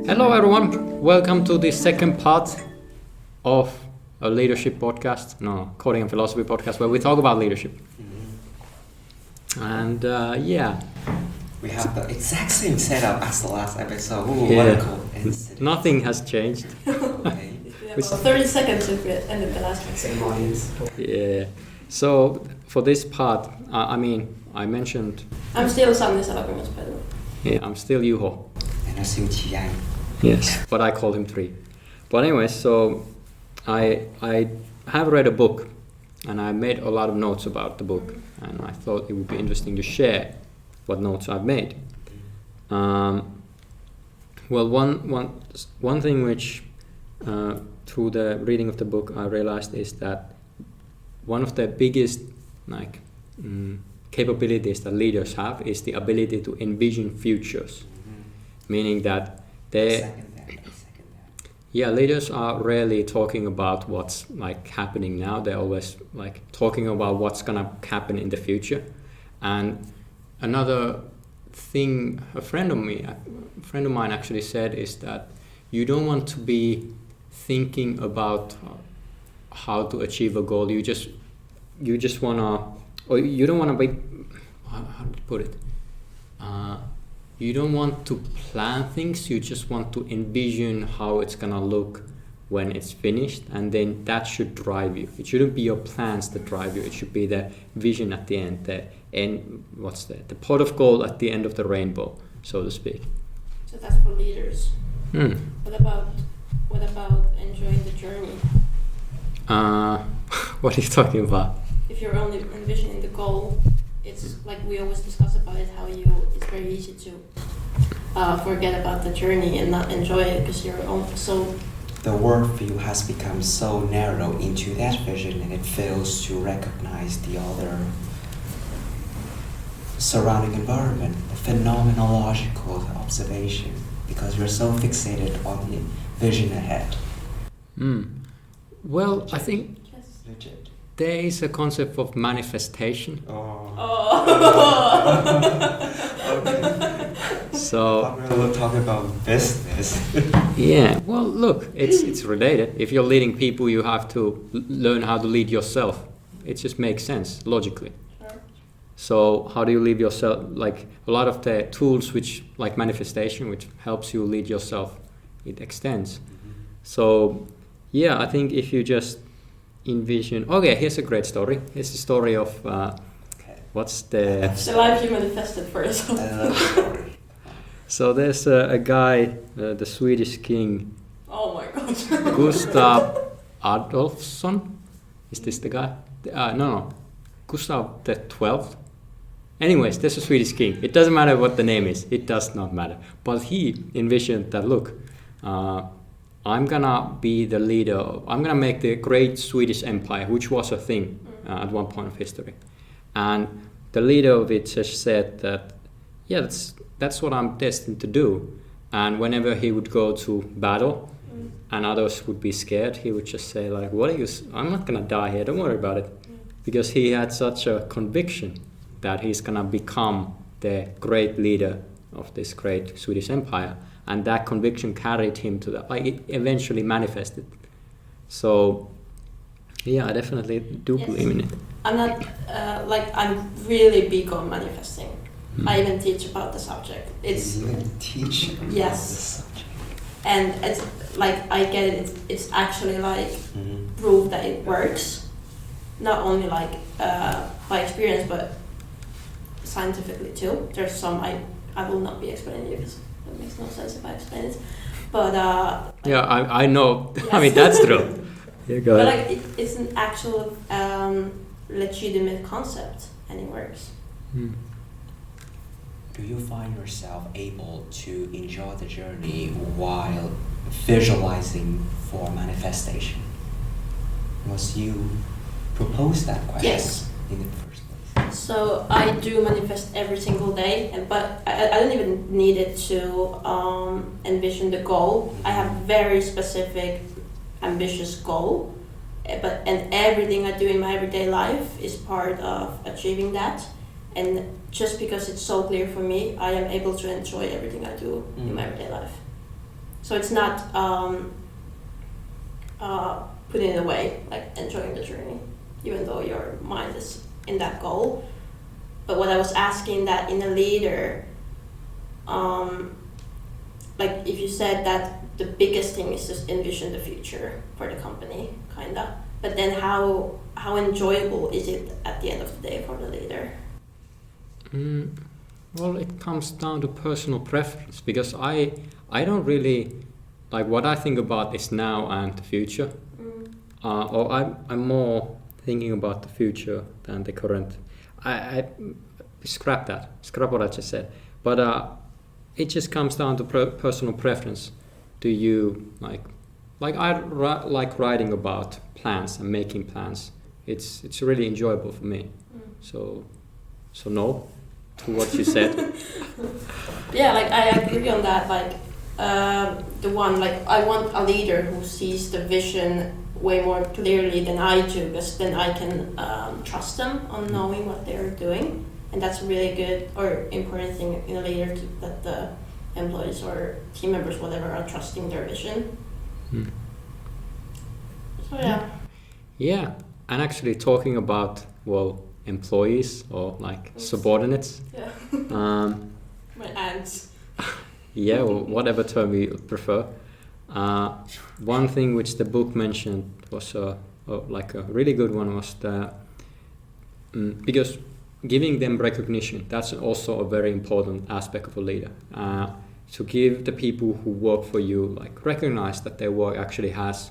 Hello everyone, welcome to the second part of a leadership podcast, coding and philosophy podcast, where we talk about leadership. And we have the exact same setup as the last episode. Ooh, Yeah. what a coincidence. Nothing has changed. Okay. We have about 30 seconds to end of the last one. Same audience. Yeah. So for this part, I mentioned, I'm still Sanni Salakungas, by the way. yeah, I'm still Juho. And I assume Chiang. Yes, but I call him 3. But anyway, so I have read a book, and I made a lot of notes about the book, and I thought it would be interesting to share what notes I've made. Well, one thing which through the reading of the book I realized is that one of the biggest capabilities that leaders have is the ability to envision futures, meaning that Second that. yeah, leaders are rarely talking about what's happening now. They're always talking about what's gonna happen in the future. And another thing a friend of mine actually said is that you don't want to be thinking about how to achieve a goal. You just wanna, or you don't wanna be, how to put it? You don't want to plan things, you just want to envision how it's gonna look when it's finished, and then that should drive you. It shouldn't be your plans that drive you, it should be the vision at the end, the pot of gold at the end of the rainbow, so to speak. So that's for leaders. What about enjoying the journey? What are you talking about? If you're only envisioning the goal, it's like we always discuss about it, how it's very easy to forget about the journey and not enjoy it because you're so. The worldview has become so narrow into that vision, and it fails to recognize the other surrounding environment, the phenomenological observation, because you're so fixated on the vision ahead. Well, I think Legit. there is a concept of manifestation. Okay. So We'll talk about business. yeah, well, look, it's related. If you're leading people, you have to learn how to lead yourself. It just makes sense logically. Sure. So how do you lead yourself? Like a lot of the tools which like manifestation, which helps you lead yourself, it extends. So yeah, I think if you just envision, okay, here's a great story. Here's the story of what's the The life you manifested for yourself. I love the story. So there's a guy, the Swedish king, Oh my god. Gustav Adolfsson. Is this the guy? No. Gustav the 12th. Anyways, there's a Swedish king. It doesn't matter what the name is. It does not matter. But he envisioned that, look, I'm gonna be the leader. I'm gonna make the great Swedish empire, which was a thing at one point of history. And the leader of it just said that, yeah, that's what I'm destined to do. And whenever he would go to battle and others would be scared, he would just say like, I'm not gonna die here, don't worry about it. Because he had such a conviction that he's gonna become the great leader of this great Swedish empire. And that conviction carried him to it eventually manifested. So yeah, I definitely do believe in it. I'm not I'm really big on manifesting. I even teach about the subject. It's You even teach about Yes. the subject. and it's like I get it. It's actually proof that it works, not only by experience but scientifically too. There's some I will not be explaining it because it makes no sense if I explain it. But Yeah, I know. Yes. I mean, that's true. Yeah, go but ahead. it's an actual legitimate concept and it works. Do you find yourself able to enjoy the journey while visualizing for manifestation? Was you proposed that question Yes. in the first place? So I do manifest every single day, but I don't even need it to envision the goal. I have very specific, ambitious goal, and everything I do in my everyday life is part of achieving that. And just because it's so clear for me, I am able to enjoy everything I do in my everyday life. So it's not putting it away, like enjoying the journey, even though your mind is in that goal. But what I was asking, that in a leader, like if you said that the biggest thing is just envision the future for the company, kinda. But then how enjoyable is it at the end of the day for the leader? Well, it comes down to personal preference, because I don't really like what I think about is now and the future, or I'm more thinking about the future than the current. I scrap what I just said. But it just comes down to personal preference. Do you like I like writing about plans and making plans. It's really enjoyable for me. So no to what you said. Yeah, like I agree on that. Like the one, like I want a leader who sees the vision way more clearly than I do, because then I can trust them on knowing what they're doing, and that's a really good or important thing in a leader, that the employees or team members, whatever, are trusting their vision. So yeah, and actually talking about employees or like subordinates. Yeah. My aunts. Yeah, or whatever term you prefer. One thing which the book mentioned was like a really good one, was the because giving them recognition, that's also a very important aspect of a leader. To give the people who work for you, like, recognize that their work actually has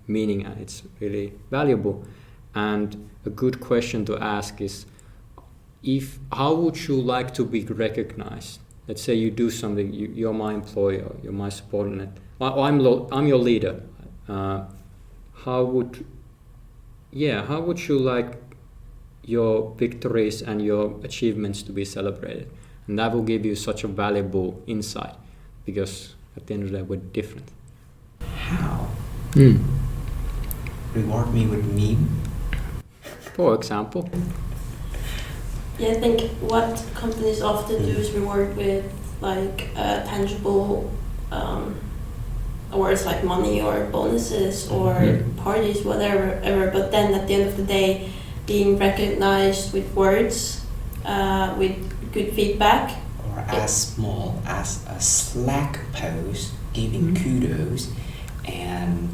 meaning and it's really valuable. And a good question to ask is, how would you like to be recognized? Let's say you do something, you're my employer, you're my subordinate, I'm your leader. How would you like your victories and your achievements to be celebrated? And that will give you such a valuable insight, because at the end of the day, we're different. How? Reward me with meme? For example. Yeah, I think what companies often do is reward with like tangible awards, like money or bonuses or parties, whatever. But then at the end of the day, being recognized with words, with good feedback. Or as small as a Slack post giving kudos and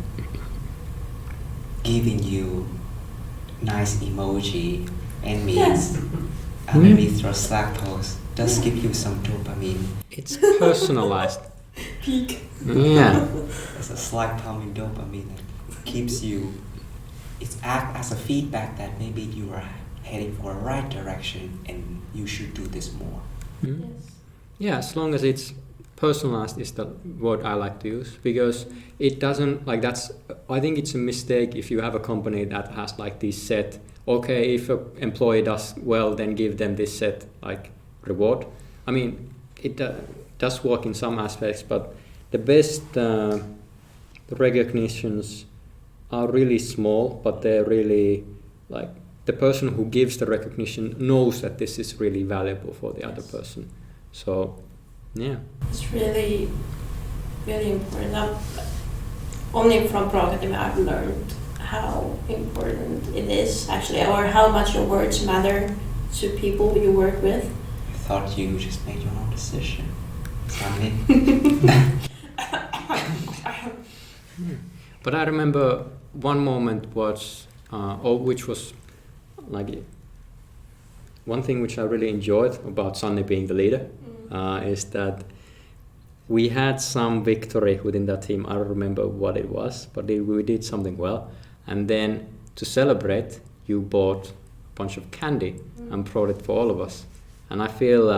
giving you nice emoji and memes. Underneath your Slack post does give you some dopamine. It's personalized. Peak. Yeah. It's a Slack tummy dopamine that keeps you. It's act as a feedback that maybe you are heading for a right direction and you should do this more. Yes. Yeah, as long as it's personalized is the word I like to use, because it doesn't like that's. I think it's a mistake if you have a company that has like these set. Okay, if an employee does well, then give them this set like reward. I mean, it does work in some aspects, but the best the recognitions are really small, but they're really like the person who gives the recognition knows that this is really valuable for the other person. So, yeah. It's really, really important. Only from Pro Academy I've learned how important it is actually, or how much your words matter to people you work with. I thought you just made your own decision. Sorry. But I remember one moment was, which was like one thing which I really enjoyed about Sanni being the leader, is that we had some victory within that team. I don't remember what it was, but we did something well. And then to celebrate, you bought a bunch of candy and brought it for all of us. And I feel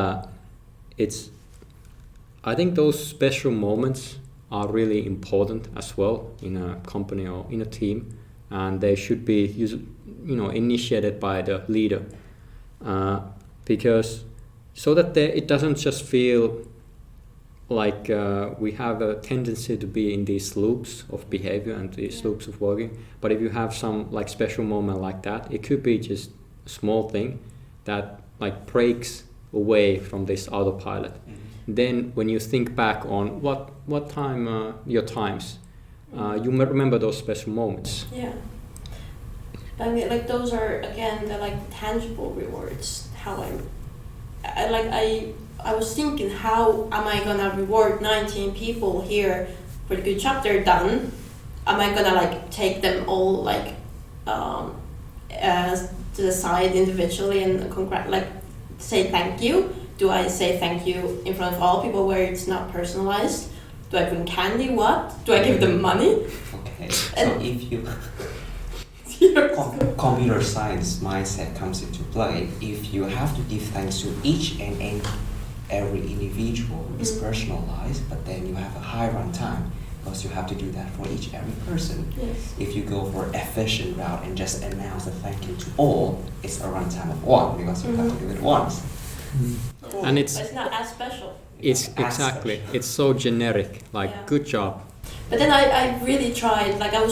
I think those special moments are really important as well in a company or in a team, and they should be initiated by the leader, because so that it doesn't just feel like we have a tendency to be in these loops of behavior and these loops of working. But if you have some like special moment like that, it could be just a small thing that like breaks away from this autopilot. Then when you think back on what time your times, you might remember those special moments. Yeah. I mean, like those are again the like tangible rewards. How I was thinking, how am I gonna reward 19 people here for the good job they're done? Am I gonna like take them all like to the side individually and say thank you? Do I say thank you in front of all people where it's not personalized? Do I bring candy? What? Do I give them money? Okay, so if you computer science mindset comes into play, if you have to give thanks to each and every individual, it's personalized, but then you have a high runtime because you have to do that for each every person. Yes. If you go for efficient route and just announce a thank you to all, it's a runtime of 1 because you have to do it once. And it's not as special. It's exactly. It's so generic. Like good job. But then I really tried. Like I'm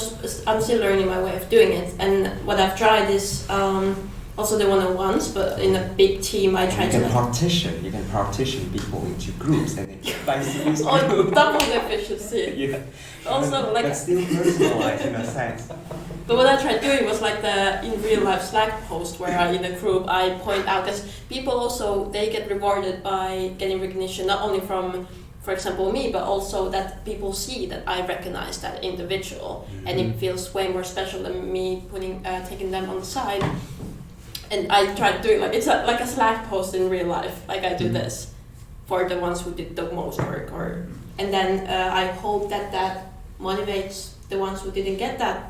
still learning my way of doing it. And what I've tried is also the one-on-ones, but in a big team. I tried You can partition people into groups and then thanks to each Oh, group. double the efficiency. Yeah. Also, like. But still personalized in a sense. But what I tried doing was like the in real life Slack post where in a group I point out, because people also, they get rewarded by getting recognition not only from, for example, me, but also that people see that I recognize that individual, and it feels way more special than me taking them on the side. And I tried doing like like a Slack post in real life, like I do this for the ones who did the most work, and then I hope that motivates the ones who didn't get that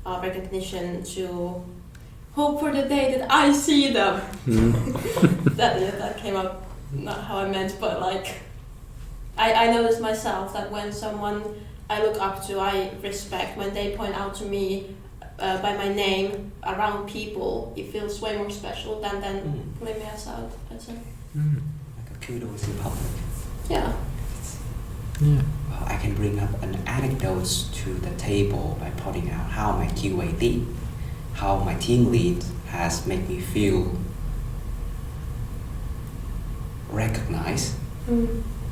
recognition to hope for the day that I see them. That came out not how I meant, but like I noticed myself that when someone I look up to, I respect, when they point out to me by my name around people, it feels way more special than pulling me aside, I'd say. Like a kudos in public. Yeah. Well, I can bring up an anecdote to the table by pointing out how my QA did, how my team lead has made me feel recognized.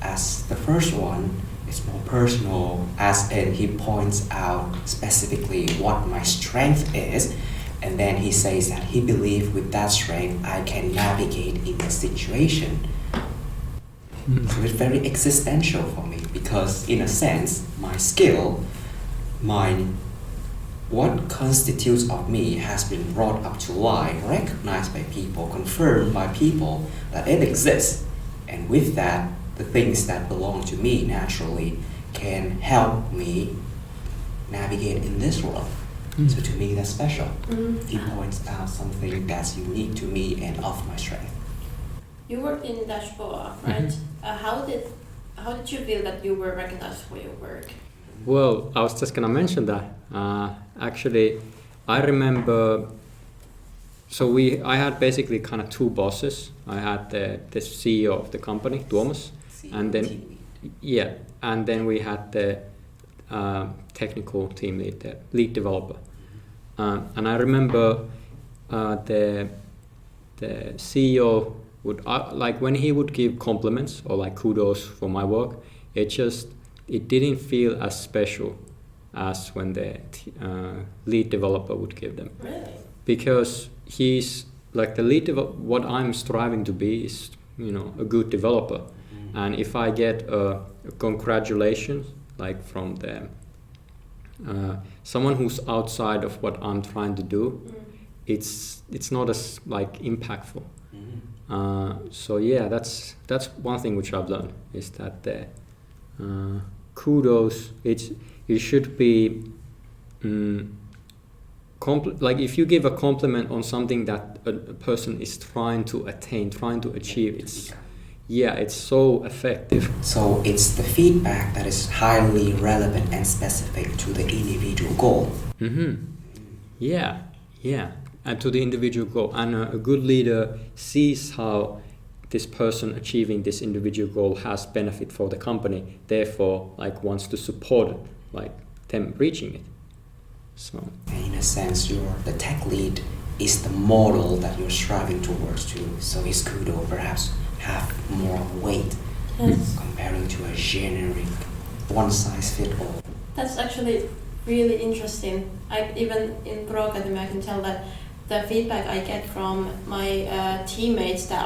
As the first one is more personal, as in he points out specifically what my strength is, and then he says that he believes with that strength I can navigate in the situation. So it's very existential for me because, in a sense, my skill, what constitutes of me has been brought up to life, recognized by people, confirmed by people that it exists. And with that, the things that belong to me naturally can help me navigate in this world. So to me, that's special. He points out something that's unique to me and of my strength. You worked in Dashboard, right? How did you feel that you were recognized for your work? Well, I was just gonna mention that. Actually, I remember. So I had basically kind of two bosses. I had the CEO of the company, Tuomas, and then we had the technical team lead, the lead developer. And I remember the CEO would like when he would give compliments or like kudos for my work, it didn't feel as special as when the lead developer would give them. Really? Because he's like the lead what I'm striving to be is, a good developer. And if I get a congratulations like from the someone who's outside of what I'm trying to do, it's not as like impactful. So yeah, that's one thing which I've learned is that the kudos, it should be like if you give a compliment on something that a person is trying to attain, trying to achieve, it's so effective. So it's the feedback that is highly relevant and specific to the individual goal. Yeah, and to the individual goal. And a good leader sees how this person achieving this individual goal has benefit for the company, therefore like wants to support it, like them reaching it. So in a sense, the tech lead is the model that you're striving towards to. So his kudo perhaps have more weight comparing to a generic one size fit all. That's actually really interesting. Even in Pro Academy, I can tell that the feedback I get from my teammates that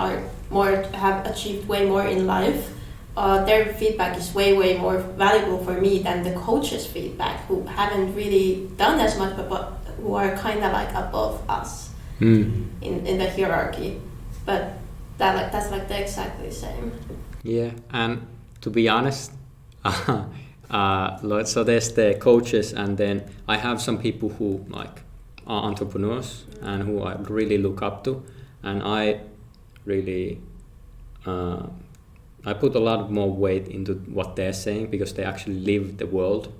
have achieved way more in life, their feedback is way more valuable for me than the coach's feedback, who haven't really done as much, but who are kind of like above us in the hierarchy. But that's like the exactly same. Yeah, and to be honest, so there's the coaches, and then I have some people who like are entrepreneurs and who I really look up to, and I really I put a lot more weight into what they're saying because they actually live the world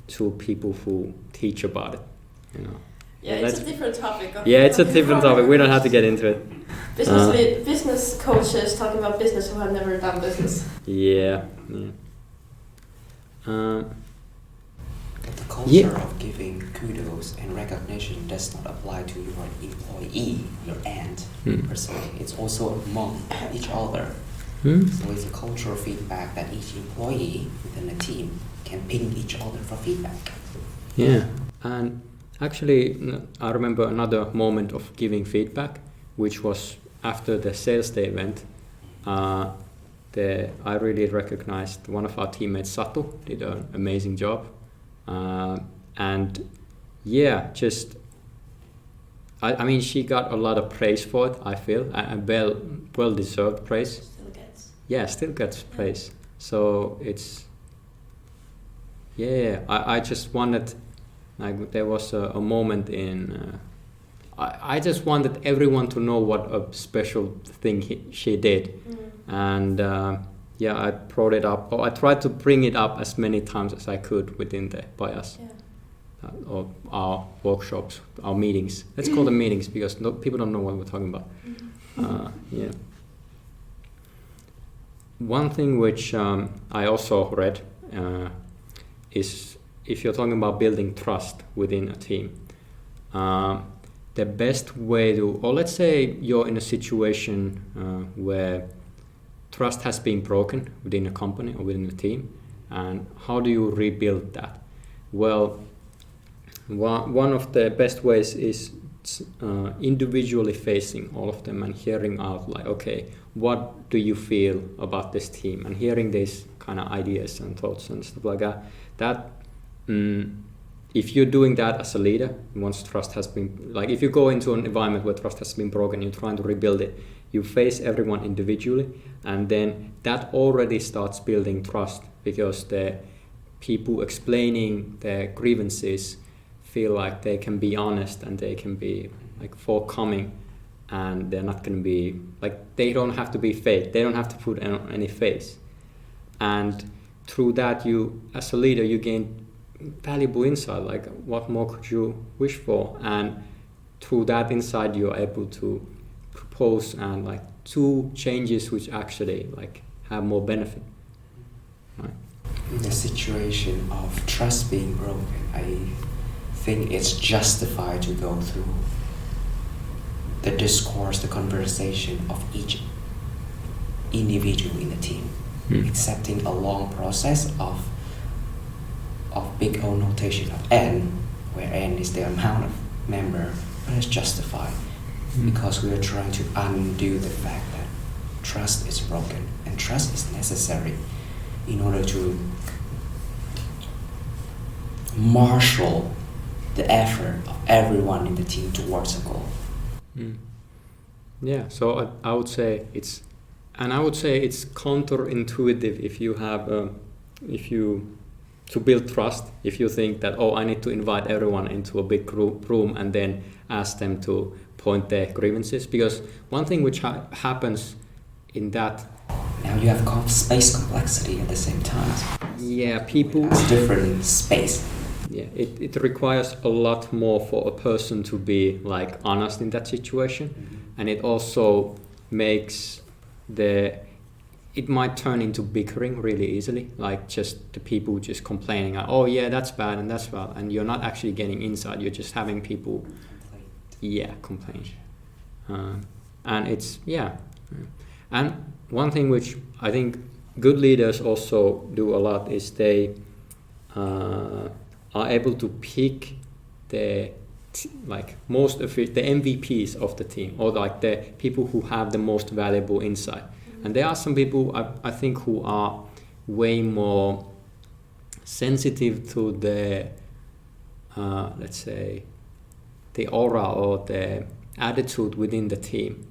to people who teach about it, you know. Yeah, it's a different topic. It's a different topic. We don't have to get into it. Business coaches talking about business who have never done business. The culture of giving kudos and recognition does not apply to your employee, your ant per se. It's also among each other. So it's a cultural feedback that each employee within a team can ping each other for feedback. Yeah, and actually I remember another moment of giving feedback, which was after the sales day event. I really recognized one of our teammates, Satu, did an amazing job. And yeah, I mean, she got a lot of praise for it, I feel, and well deserved praise. Still gets praise. So it's, I just wanted, like, there was a moment in, I just wanted everyone to know what a special thing she did. And I brought it up, or I tried to bring it up as many times as I could within the bias. Or our workshops, our meetings. Let's call them meetings because people don't know what we're talking about. One thing which I also read is if you're talking about building trust within a team, the best way to, or let's say you're in a situation where trust has been broken within a company or within a team, and how do you rebuild that? Well, one of the best ways is individually facing all of them and hearing out, like, okay, what do you feel about this team, and hearing these kind of ideas and thoughts and stuff like that. If you're doing that as a leader, once trust has been, like, if you go into an environment where trust has been broken, you're trying to rebuild it, you face everyone individually, and then that already starts building trust because the people explaining their grievances feel like they can be honest and they can be like forthcoming, and they're not going to be like, they don't have to be fake, they don't have to put any face, and through that you as a leader you gain valuable insight, like what more could you wish for, and through that insight you're able to propose and like do changes which actually like have more benefit. Right. In the situation of trust being broken, I think it's justified to go through the discourse, the conversation of each individual in the team, accepting a long process of big O notation of N, where N is the amount of member, but it's justified because we are trying to undo the fact that trust is broken, and trust is necessary in order to marshal the effort of everyone in the team towards a goal. Yeah, so I would say it's counterintuitive if you have to build trust, if you think that, I need to invite everyone into a big room and then ask them to point their grievances, because one thing which happens in that, now you have space complexity at the same time. Yeah, people. It's different space. Yeah, it requires a lot more for a person to be like honest in that situation, and it also makes it might turn into bickering really easily, like just the people just complaining, like, oh yeah, that's bad and that's bad, and you're not actually getting insight. You're just having people, complain. And it's and one thing which I think good leaders also do a lot is they are able to pick the the MVPs of the team, or like the people who have the most valuable insight. And there are some people I think who are way more sensitive to the let's say the aura or the attitude within the team,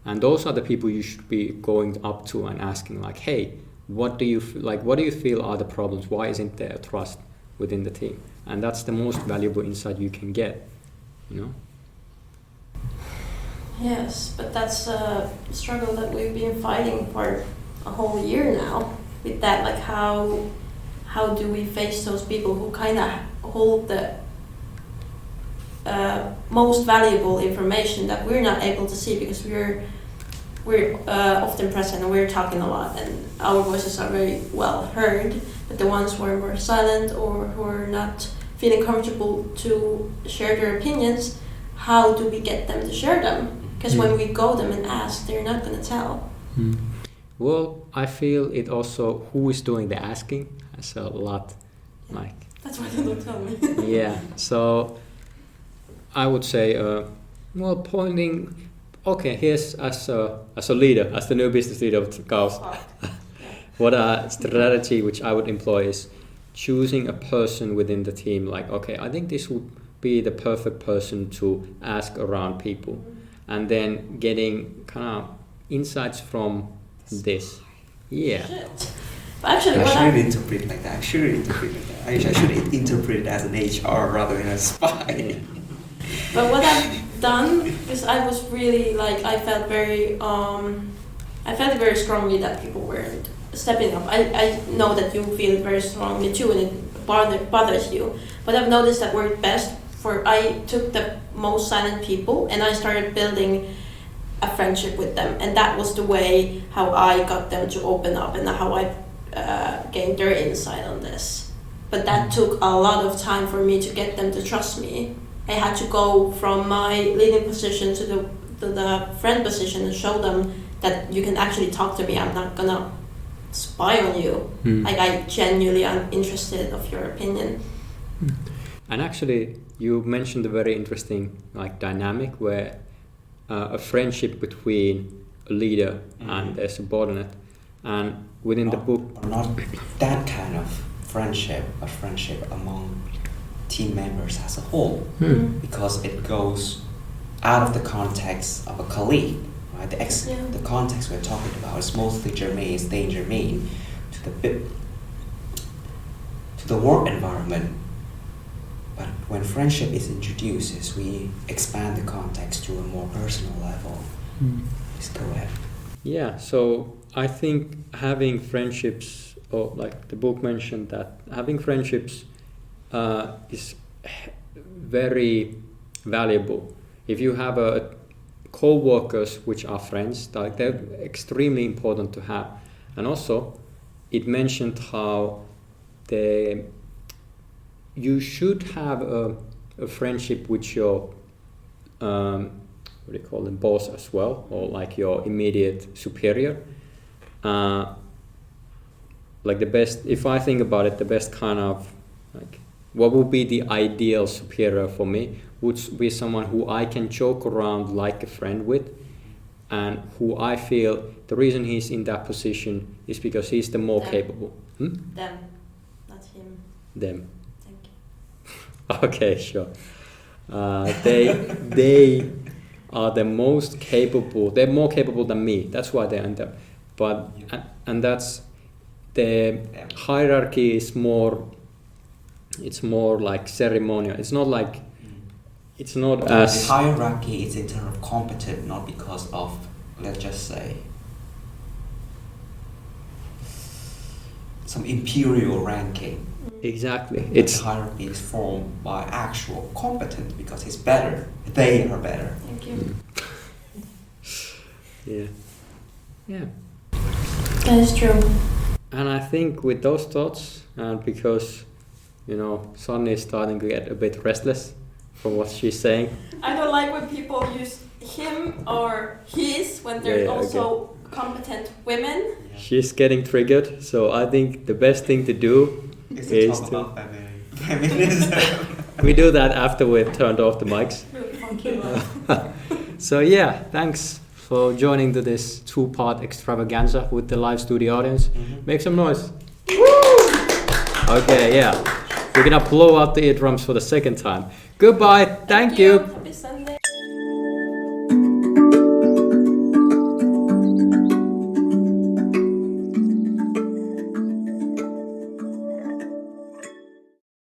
and those are the people you should be going up to and asking, like, hey, what do you feel are the problems? Why isn't there trust within the team? And that's the most valuable insight you can get, you know. Yes, but that's a struggle that we've been fighting for a whole year now. With that, like, how do we face those people who kind of hold the most valuable information that we're not able to see because we're often present and we're talking a lot and our voices are very well heard, but the ones who are more silent or who are not feeling comfortable to share their opinions, how do we get them to share them? Because when we go them and ask, they're not going to tell. Well, I feel it also, who is doing the asking has a lot, like... That's why they don't tell me. Yeah, so I would say, pointing... Okay, here's as a leader, as the new business leader of Gauss, what a strategy which I would employ is choosing a person within the team, like, okay, I think this would be the perfect person to ask around people. And then getting kind of insights from this. Yeah. Shit. But actually, I shouldn't interpret it like that. I should interpret it as an HR rather than a spy. But what I've done is I was really like, I felt very strongly that people weren't stepping up. I know that you feel very strongly too, and it bothers you. But I've noticed that worked best I took the most silent people and I started building a friendship with them, and that was the way how I got them to open up and how I gained their insight on this. But that took a lot of time for me to get them to trust me. I had to go from my leading position to the friend position and show them that you can actually talk to me. I'm not gonna spy on you. Like, I genuinely am interested of your opinion. And actually, you mentioned a very interesting dynamic where a friendship between a leader and a subordinate, and within the book, not that kind of friendship, but friendship among team members as a whole, because it goes out of the context of a colleague, right? The context we're talking about is mostly staying germane to the work environment. But when friendship is introduced, we expand the context to a more personal level. Please go ahead. Yeah, so I think having friendships, or like the book mentioned, that having friendships is very valuable. If you have co-workers which are friends, they're extremely important to have. And also, it mentioned how you should have a friendship with your boss as well, or like your immediate superior. Like the best, if I think about it, the best kind of what would be the ideal superior for me would be someone who I can joke around like a friend with, and who I feel the reason he's in that position is because he's the more capable. Them, not him. Them. Thank you. Okay, sure. They are the most capable. They're more capable than me. That's why they're in there. But and that's the hierarchy is more. It's more like ceremonial. It's not like. It's not as. The hierarchy is in terms of competent, not because of, let's just say, some imperial ranking. Exactly. The hierarchy is formed by actual competence because he's better. They are better. Thank you. Yeah. Yeah. That is true. And I think with those thoughts, and because, you know, Sonny is starting to get a bit restless from what she's saying. I don't like when people use him or his when there's also competent women. She's getting triggered, so I think the best thing to do It's is talk to... about feminism. We do that after we've turned off the mics. So yeah, thanks for joining to this 2-part extravaganza with the live studio audience. Make some noise. Okay, yeah. We're gonna blow out the eardrums for the second time. Goodbye. Thank you. Happy Sunday.